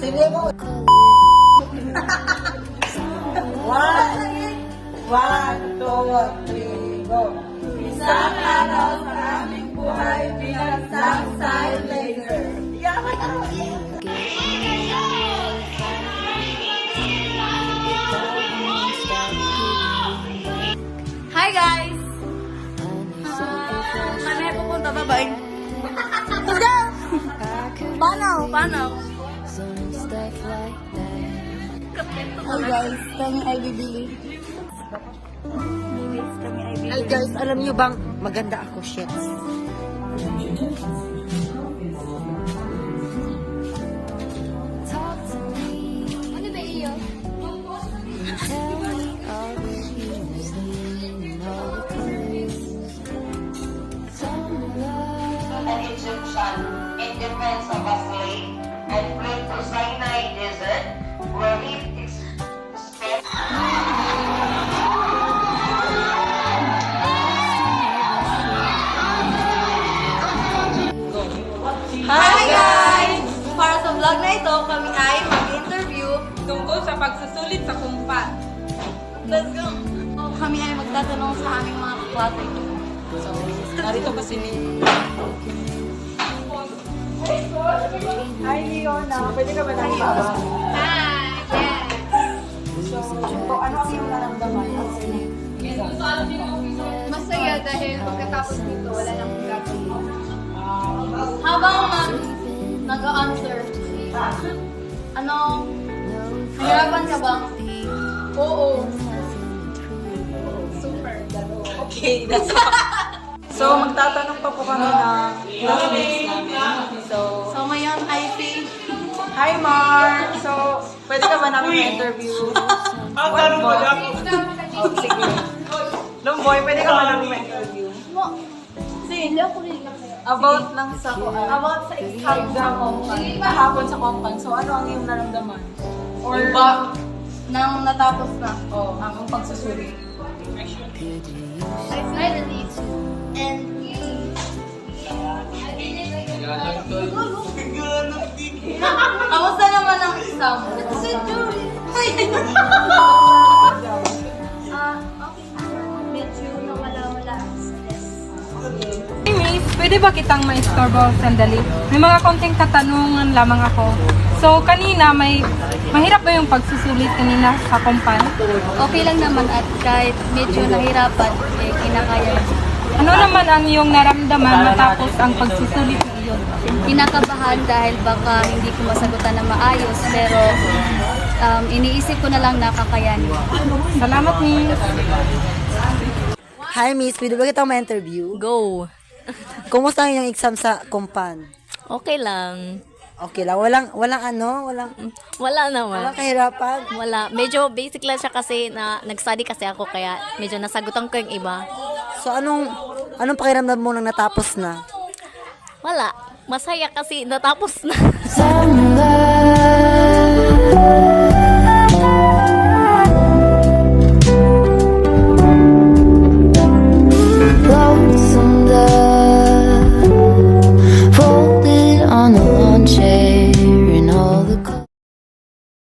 Sige mo. One, two, three, go. Isang araw sa aming buhay bilang Southside Laker. Yaman ako. Hi guys! Saan na pupunta? Bye-bye! Let's go! Paano? Hi guys, kami ay bibili. Ay guys, alam niyo bang maganda ako, shit. Ano ba iyo? An Egyptian in defense of a slave and fled to Sinai Desert where he spent Hi guys! Para sa vlog na ito, kami ay mag-interview. Tungkol sa pagsusulit sa kumpat. Let's go! Kami ay magtatanong sa aming mga kaklase. So, narito po si Nick. Hi, Leona. Pwede ka ba nakibaba? Hi! Yes! So, ano ang iyong naramdaman? Masaya dahil pagkatapos nito, wala nang gagawin. Habang nag-answer, nahirapan ka ba? Oo. Super. Okay, that's all. So, magtatanong pa po kami ng classmates namin. So, ngayon ay si... hi, Mar! So, pwede ka ba namin interview? One boy. Oh, sige. Longboy, pwede ka ba namin interview? Hindi ako rin. About lang sa about sa exam kahapon sa Kompan. So, ano ang iyong naramdaman? Or, Nang natapos na. ang pagsusuri? I tried it. And... Kamusta naman ang exam? Si Julie. Okay. Medyo nawala-wala. Hey Miss, pwede ba kitang maistorbo sandali? May mga konting katanungan lamang ako. So, kanina, mahirap ba yung pagsusulit kanina sa kumpan? Okay lang naman at kahit medyo nahirapan, kinakaya. Ano naman ang iyong naramdaman matapos ang pagsusulit na iyon? Kinakabahan dahil baka hindi ko masagutan na maayos, pero iniisip ko na lang nakakayanin. Salamat, Miss. Hi Miss, pwede ba kita ma-interview? Go. Kumusta ang iyong exam sa Kumpan? Okay lang. Okay lang, walang Wala naman. kahirapan. Wala. Medyo basic lang siya kasi na nag-study kasi ako kaya medyo nasagutan ko yung iba. So, anong pakiramdam mo nang natapos na? Wala. Masaya kasi natapos na.